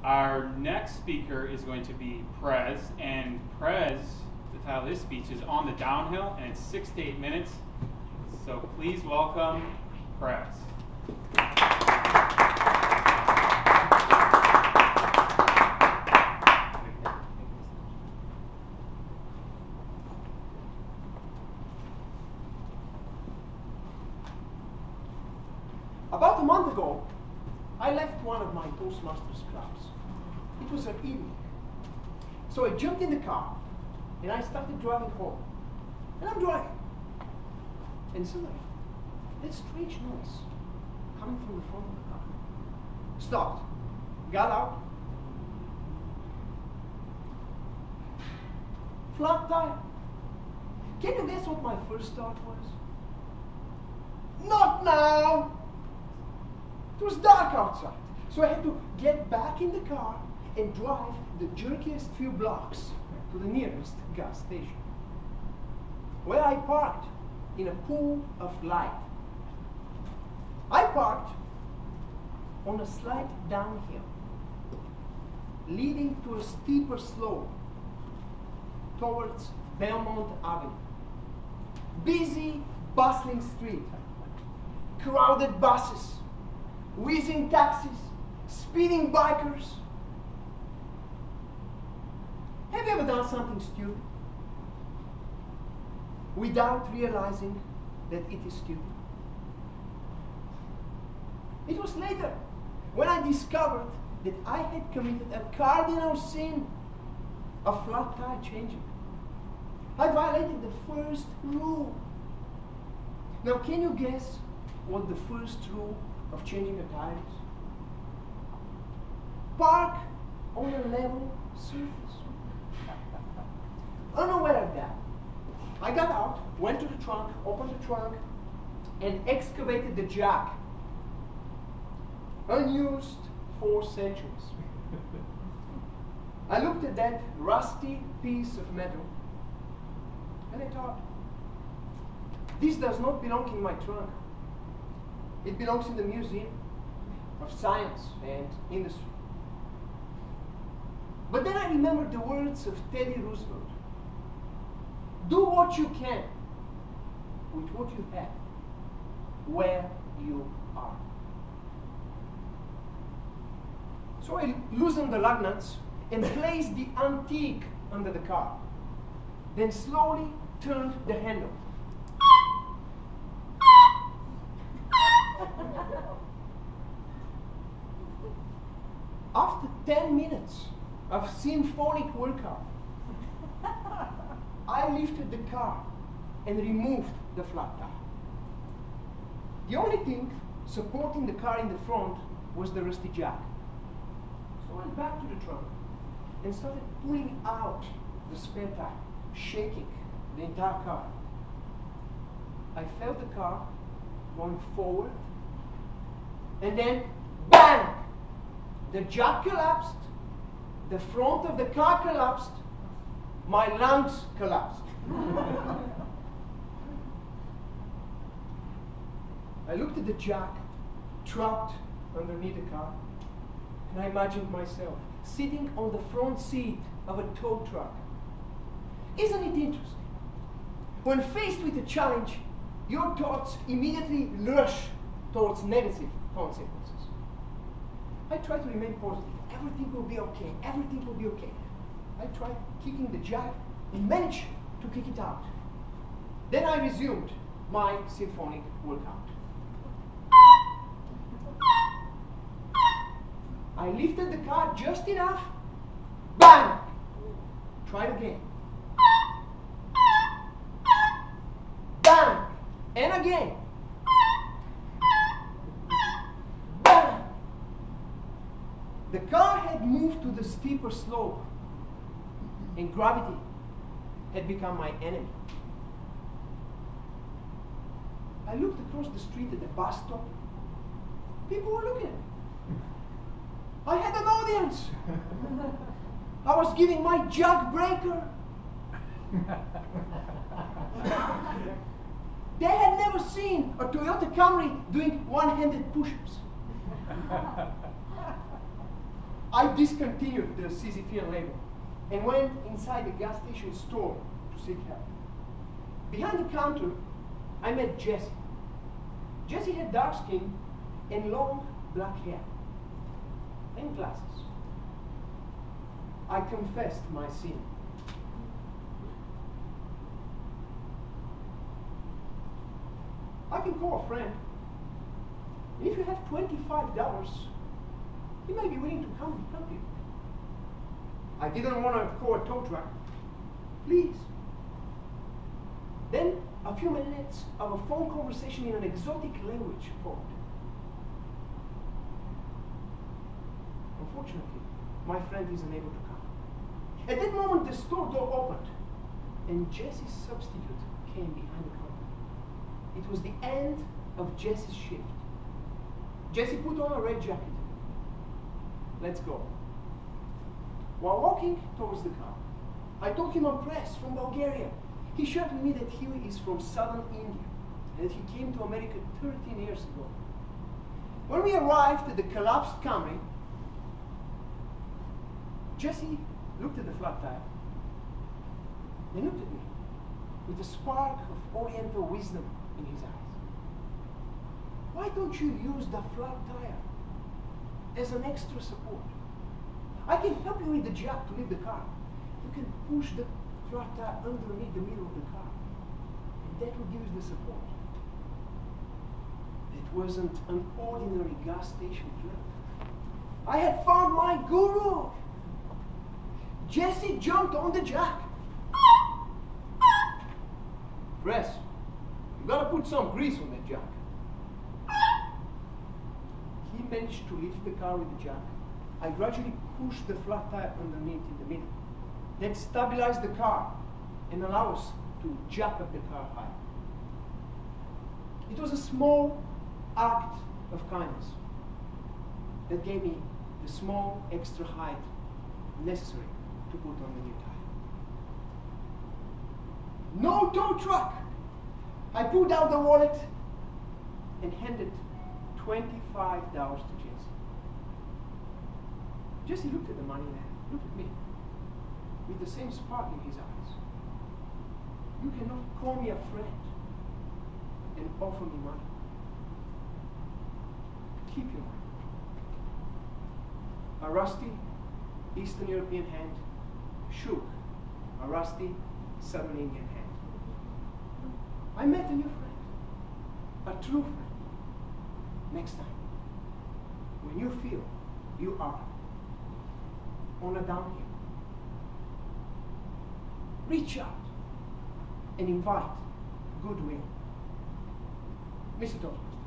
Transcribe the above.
Our next speaker is going to be Prez, and Prez, the title of his speech is On the Downhill, and it's 6 to 8 minutes. So please welcome Prez. About a month ago, I left one of my Toastmasters clubs. It was an evening. So I jumped in the car and I started driving home. And I'm driving. And suddenly, that strange noise coming from the front of the car. Stopped. Got out. Flat tire. Can you guess what my first thought was? Not now! It was dark outside, so I had to get back in the car and drive the jerkiest few blocks to the nearest gas station, where I parked in a pool of light. I parked on a slight downhill, leading to a steeper slope towards Belmont Avenue. Busy, bustling street, crowded buses, whizzing taxis, speeding bikers. Have you ever done something stupid without realizing that it is stupid? It was later when I discovered that I had committed a cardinal sin of flat tire changing. I violated the first rule. Now, can you guess what the first rule of changing a tire is? Park on a level surface. Unaware of that, I got out, went to the trunk, opened the trunk, and excavated the jack. Unused for centuries. I looked at that rusty piece of metal, and I thought, this does not belong in my trunk. It belongs in the Museum of Science and Industry. But then I remembered the words of Teddy Roosevelt. Do what you can with what you have, where you are. So I loosened the lug nuts and placed the antique under the car. Then slowly turned the handle. After 10 minutes of symphonic workout, I lifted the car and removed the flat tire. The only thing supporting the car in the front was the rusty jack. So I went back to the trunk and started pulling out the spare tire, shaking the entire car. I felt the car going forward, and then bang! The jack collapsed, the front of the car collapsed, my lungs collapsed. I looked at the jack trapped underneath the car, and I imagined myself sitting on the front seat of a tow truck. Isn't it interesting? When faced with a challenge, your thoughts immediately rush towards negative consequences. I try to remain positive. Everything will be okay. Everything will be okay. I tried kicking the jack and managed to kick it out. Then I resumed my symphonic workout. I lifted the car just enough. Bang! Try it again. Bang! And again. Bang! The car had moved to the steeper slope, and gravity had become my enemy. I looked across the street at the bus stop. People were looking at me. I had an audience. I was giving my jack breaker. They had never seen a Toyota Camry doing one-handed push-ups. I discontinued the Sisyphean labor and went inside the gas station store to seek help. Behind the counter, I met Jesse. Jesse had dark skin and long black hair and glasses. I confessed my sin. I can call a friend. If you have $25, he may be willing to come and help you. I didn't want to call a tow truck. Please. Then a few minutes of a phone conversation in an exotic language followed. Unfortunately, my friend is unable to come. At that moment, the store door opened, and Jesse's substitute came behind the counter. It was the end of Jesse's shift. Jesse put on a red jacket. Let's go. While walking towards the car, I told him I'm Press from Bulgaria. He shared with me that he is from southern India and that he came to America 13 years ago. When we arrived at the collapsed Camry, Jesse looked at the flat tire, then looked at me with a spark of Oriental wisdom in his eyes. Why don't you use the flat tire as an extra support? I can help you with the jack to lift the car. You can push the flat tire underneath the middle of the car, and that will give you the support. It wasn't an ordinary gas station clerk. I had found my guru. Jesse jumped on the jack. Press, you gotta put some grease on that jack. He managed to lift the car with the jack. I gradually pushed the flat tire underneath in the middle. That stabilized the car and allowed us to jack up the car high. It was a small act of kindness that gave me the small extra height necessary to put on the new tire. No tow truck! I pulled out the wallet and handed $25 to Jesse. Jesse looked at the money and looked at me with the same spark in his eyes. You cannot call me a friend and offer me money. Keep your money. A rusty Eastern European hand shook a rusty Southern Indian hand. I met a new friend, a true friend. Next time, when you feel you are on a downhill, reach out and invite goodwill. Mr. Toastmaster.